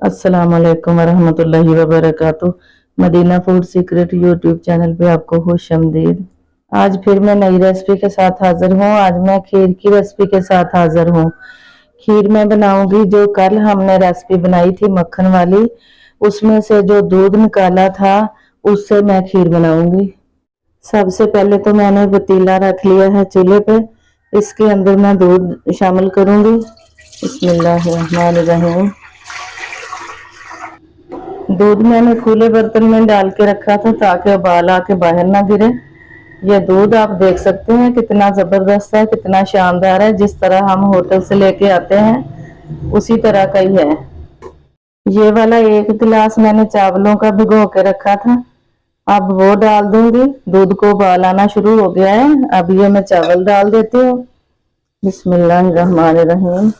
अस्सलाम वालेकुम वरहमतुल्लाहि वबरकातुह। Madina food secret YouTube channel पे आपको खुशामदीद। आज फिर मैं नई रेसिपी के साथ हाजिर हूँ। आज मैं खीर की रेसिपी के साथ हाजिर हूँ। खीर मैं बनाऊंगी जो कल हमने रेसिपी बनाई थी मक्खन वाली, उसमें से जो दूध निकाला था उससे मैं खीर बनाऊंगी। सबसे पहले तो मैंने पतीला रख लिया है चूल्हे पे। इसके अंदर मैं दूध शामिल करूंगी। बिस्मिल्लाहिर्रहमानिर्रहीम। दूध मैंने खुले बर्तन में डाल के रखा था ताकि उबाल आके बाहर ना गिरे। ये दूध आप देख सकते हैं कितना जबरदस्त है, कितना शानदार है। जिस तरह हम होटल से लेके आते हैं उसी तरह का ही है। ये वाला 1 गिलास मैंने चावलों का भिगो के रखा था, अब वो डाल दूंगी। दूध को उबाल आना शुरू हो गया है। अब ये मैं चावल डाल देती हूँ। बिस्मिल्लाहिर्रहमानिर्रहीम।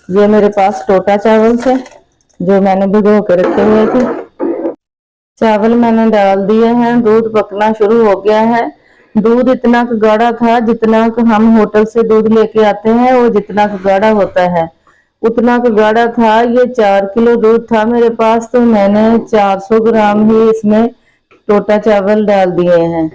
ये मेरे पास टोटा चावल थे जो मैंने भिगो के रखे हुए थे। चावल मैंने डाल दिए हैं। दूध पकना शुरू हो गया है। दूध इतना गाढ़ा था जितना हम होटल से दूध लेके आते हैं, वो जितना गाढ़ा होता है उतना गाढ़ा था। ये 4 किलो दूध था मेरे पास, तो मैंने 400 ग्राम ही इसमें टोटा चावल डाल दिए हैं।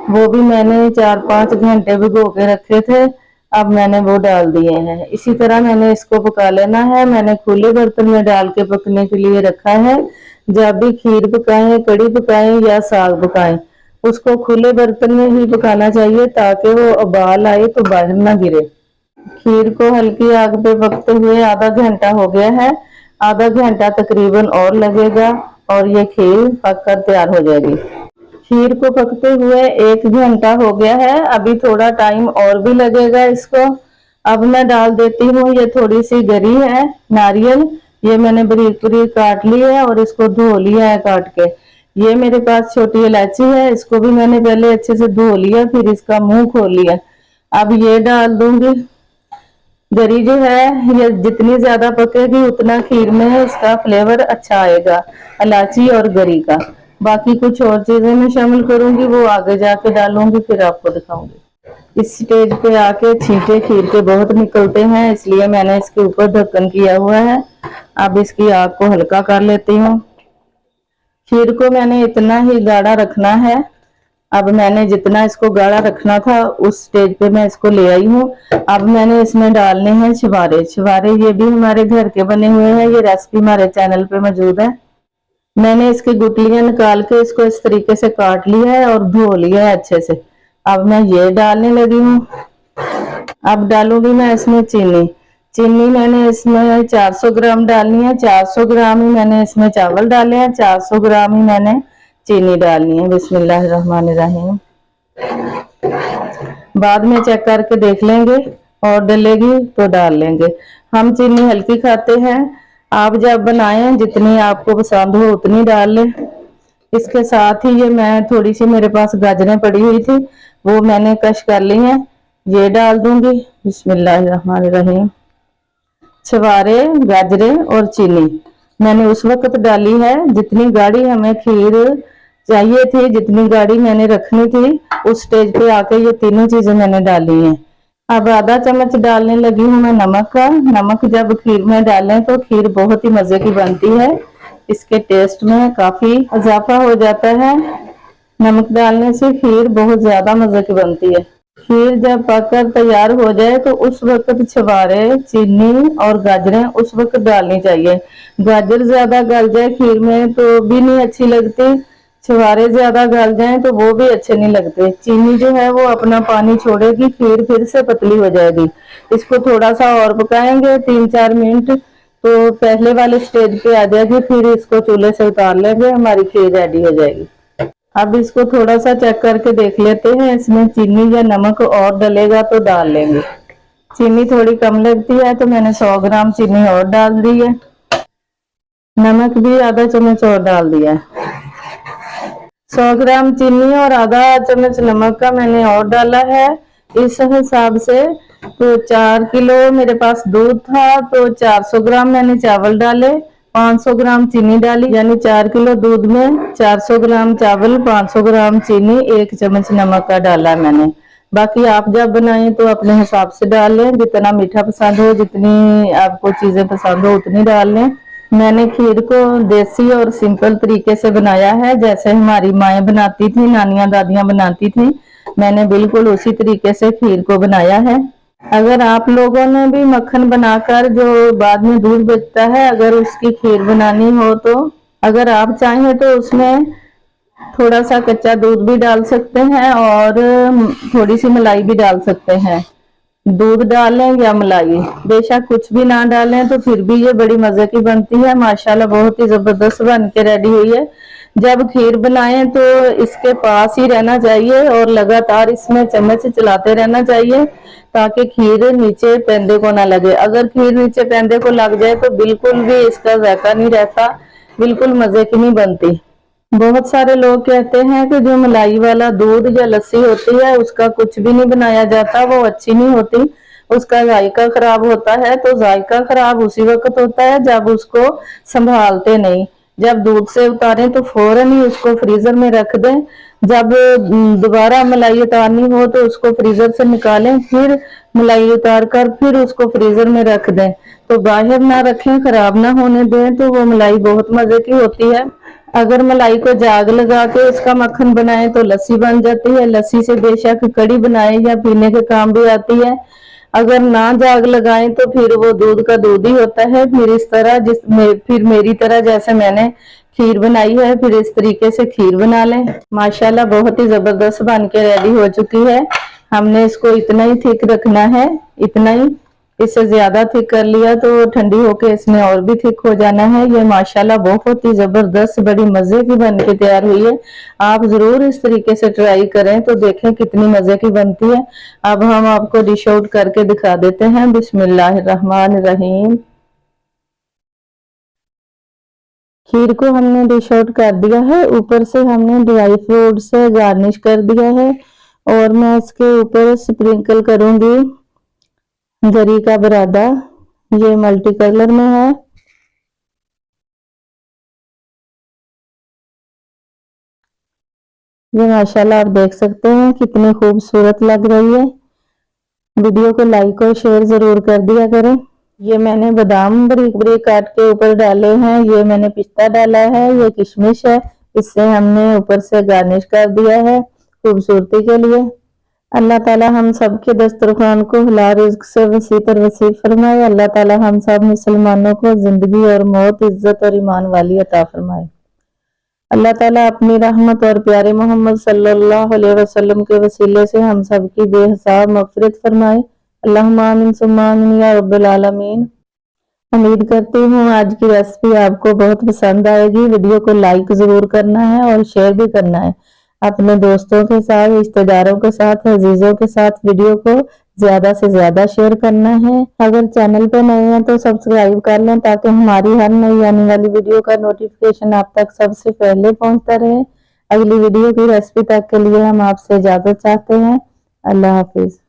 वो भी मैंने 4-5 घंटे भिगो के रखे थे, अब मैंने वो डाल दिए हैं। इसी तरह मैंने इसको पका लेना है। मैंने खुले बर्तन में डाल के पकने के लिए रखा है। जब भी खीर पकाएं, कड़ी पकाएं या साग पकाएं, उसको खुले बर्तन में ही पकाना चाहिए ताकि वो उबाल आए तो बाहर ना गिरे। खीर को हल्की आग पे पकते हुए आधा घंटा हो गया है। आधा घंटा तकरीबन और लगेगा और ये खीर पककर तैयार हो जाएगी। खीर को पकते हुए 1 घंटा हो गया है, अभी थोड़ा टाइम और भी लगेगा इसको। अब मैं डाल देती हूँ, ये थोड़ी सी गरी है नारियल, ये मैंने बारीक बारीक काट ली है और इसको धो लिया है काट के। ये मेरे पास छोटी इलायची है, इसको भी मैंने पहले अच्छे से धो लिया, फिर इसका मुंह खोल लिया। अब ये डाल दूंगी। गरी जो है ये जितनी ज्यादा पकेगी उतना खीर में इसका फ्लेवर अच्छा आएगा, इलायची और गरी का। बाकी कुछ और चीजें मैं शामिल करूंगी, वो आगे जाके डालूंगी, फिर आपको दिखाऊंगी। इस स्टेज पे आके छींटे खीर के बहुत निकलते हैं, इसलिए मैंने इसके ऊपर ढक्कन किया हुआ है। अब इसकी आग को हल्का कर लेती हूँ। खीर को मैंने इतना ही गाढ़ा रखना है। अब मैंने जितना इसको गाढ़ा रखना था उस स्टेज पे मैं इसको ले आई हूँ। अब मैंने इसमें डालने हैं छुहारे। छुहारे ये भी हमारे घर के बने हुए हैं, ये रेसिपी हमारे चैनल पे मौजूद है। मैंने इसकी गुठलियां निकाल के इसको इस तरीके से काट लिया है और धो लिया है अच्छे से। अब मैं ये डालने लगी हूँ। अब डालूंगी मैं इसमें चीनी। चीनी मैंने इसमें 400 ग्राम डालनी है। 400 ग्राम ही मैंने इसमें चावल डाले हैं, 400 ग्राम ही मैंने चीनी डालनी है। बिस्मिल्लाहिर्रहमानिर्रहीम। बाद में चेक करके देख लेंगे और डलेगी तो डाल लेंगे। हम चीनी हल्की खाते हैं, आप जब बनाएं जितनी आपको पसंद हो उतनी डाल लें। इसके साथ ही ये मैं थोड़ी सी मेरे पास गाजरें पड़ी हुई थी, वो मैंने कश कर ली हैं, ये डाल दूंगी। बिस्मिल्लाहिर्रहमानिर्रहीम। छुहारे, गाजरें और चीनी मैंने उस वक्त डाली है जितनी गाढ़ी हमें खीर चाहिए थी, जितनी गाढ़ी मैंने रखनी थी। उस स्टेज पे आके ये तीनों चीजें मैंने डाली हैं। अब आधा चम्मच डालने लगी हूँ मैं नमक का। नमक जब खीर में डालें तो खीर बहुत ही मजे की बनती है, इसके टेस्ट में काफी इजाफा हो जाता है। नमक डालने से खीर बहुत ज्यादा मजे की बनती है। खीर जब पककर तैयार हो जाए तो उस वक्त छुहारे, चीनी और गाजरें उस वक्त डालनी चाहिए। गाजर ज्यादा गल जाए खीर में तो भी नहीं अच्छी लगती, छुहारे ज्यादा गल जाए तो वो भी अच्छे नहीं लगते। चीनी जो है वो अपना पानी छोड़ेगी, खीर फिर से पतली हो जाएगी। इसको थोड़ा सा और पकाएंगे 3-4 मिनट तो पहले वाले स्टेज पे आ जाएगी, फिर इसको चूल्हे से उतार लेंगे, हमारी खीर रेडी हो जाएगी। अब इसको थोड़ा सा चेक करके देख लेते हैं, इसमें चीनी या नमक और डलेगा तो डाल लेंगे। चीनी थोड़ी कम लगती है तो मैंने 100 ग्राम चीनी और डाल दी है। नमक भी आधा चम्मच और डाल दिया है। 100 ग्राम चीनी और आधा चम्मच नमक का मैंने और डाला है। इस हिसाब से तो 4 किलो मेरे पास दूध था तो 400 ग्राम मैंने चावल डाले, 500 ग्राम चीनी डाली, यानी 4 किलो दूध में 400 ग्राम चावल, 500 ग्राम चीनी, 1 चम्मच नमक का डाला मैंने। बाकी आप जब बनाएं तो अपने हिसाब से डाल लें, जितना मीठा पसंद हो, जितनी आपको चीजें पसंद हो उतनी डाल लें। मैंने खीर को देसी और सिंपल तरीके से बनाया है, जैसे हमारी माएँ बनाती थी, नानियां दादियां बनाती थी। मैंने बिल्कुल उसी तरीके से खीर को बनाया है। अगर आप लोगों ने भी मक्खन बनाकर जो बाद में दूध बचता है, अगर उसकी खीर बनानी हो तो अगर आप चाहें तो उसमें थोड़ा सा कच्चा दूध भी डाल सकते हैं और थोड़ी सी मलाई भी डाल सकते हैं। दूध डालें या मलाई, बेशक कुछ भी ना डालें तो फिर भी ये बड़ी मजे की बनती है। माशाल्लाह बहुत ही जबरदस्त बन के रेडी हुई है। जब खीर बनाएं तो इसके पास ही रहना चाहिए और लगातार इसमें चम्मच चलाते रहना चाहिए ताकि खीर नीचे पेंदे को ना लगे। अगर खीर नीचे पेंदे को लग जाए तो बिल्कुल भी इसका जायका नहीं रहता, बिल्कुल मजे की नहीं बनती। बहुत सारे लोग कहते हैं कि जो मलाई वाला दूध या लस्सी होती है उसका कुछ भी नहीं बनाया जाता, वो अच्छी नहीं होती, उसका जायका खराब होता है। तो जायका खराब उसी वक्त होता है जब उसको संभालते नहीं। जब दूध से उतारें तो फौरन ही उसको फ्रीजर में रख दें। जब दोबारा मलाई उतारनी हो तो उसको फ्रीजर से निकालें, फिर मलाई उतार कर फिर उसको फ्रीजर में रख दें। तो बाहर ना रखें, खराब ना होने दें, तो वो मलाई बहुत मजे की होती है। अगर मलाई को जाग लगा के इसका मक्खन बनाए तो लस्सी बन जाती है। लस्सी से बेशक कड़ी बनाए या पीने के काम भी आती है। अगर ना जाग लगाएं तो फिर वो दूध का दूध ही होता है। फिर इस तरह फिर मेरी तरह जैसे मैंने खीर बनाई है, फिर इस तरीके से खीर बना लें। माशाल्लाह बहुत ही जबरदस्त बन के रेडी हो चुकी है। हमने इसको इतना ही थिक रखना है, इतना ही। इससे ज्यादा थिक कर लिया तो ठंडी होके इसमें और भी थिक हो जाना है। ये माशाल्लाह बहुत ही जबरदस्त बड़ी मजे की बन के तैयार हुई है। आप जरूर इस तरीके से ट्राई करें तो देखें कितनी मजे की बनती है। अब हम आपको डिश आउट करके दिखा देते हैं। बिस्मिल्लाहिर्रहमानिर्रहीम। खीर को हमने डिश आउट कर दिया है, ऊपर से हमने ड्राई फ्रूट से गार्निश कर दिया है और मैं इसके ऊपर स्प्रिंकल करूंगी गरी का बरादा, ये मल्टी कलर में है। ये माशाल्लाह आप देख सकते हैं कितनी खूबसूरत लग रही है। वीडियो को लाइक और शेयर जरूर कर दिया करें। ये मैंने बादाम बारीक बारीक काट के ऊपर डाले हैं, ये मैंने पिस्ता डाला है, ये किशमिश है, इससे हमने ऊपर से गार्निश कर दिया है खूबसूरती के लिए। अल्लाह ताला हम सब के दस्तरखान को हलाल रिज़्क से वसी पर वसी फरमाए। अल्लाह ताला हम सब मुसलमानों को जिंदगी और मौत, इज्जत और ईमान वाली अता फरमाए। अल्लाह ताला अपनी रहमत और प्यारे मोहम्मद सल्लल्लाहु अलैहि वसल्लम के वसीले से हम सब की बेहिसाब मग़फ़िरत फरमाए। अल्लाहुम्मा आमीन सुम्मा आमीन या रब्बल आलमीन। उम्मीद करती हूँ आज की रेसिपी आपको बहुत पसंद आएगी। वीडियो को लाइक जरूर करना है और शेयर भी करना है अपने दोस्तों के साथ, रिश्तेदारों के साथ, अजीजों के साथ। वीडियो को ज्यादा से ज्यादा शेयर करना है। अगर चैनल पे नए हैं तो सब्सक्राइब कर लें ताकि हमारी हर नई आने वाली वीडियो का नोटिफिकेशन आप तक सबसे पहले पहुंचता रहे। अगली वीडियो की रेसिपी तक के लिए हम आपसे इजाजत चाहते हैं। अल्लाह हाफिज।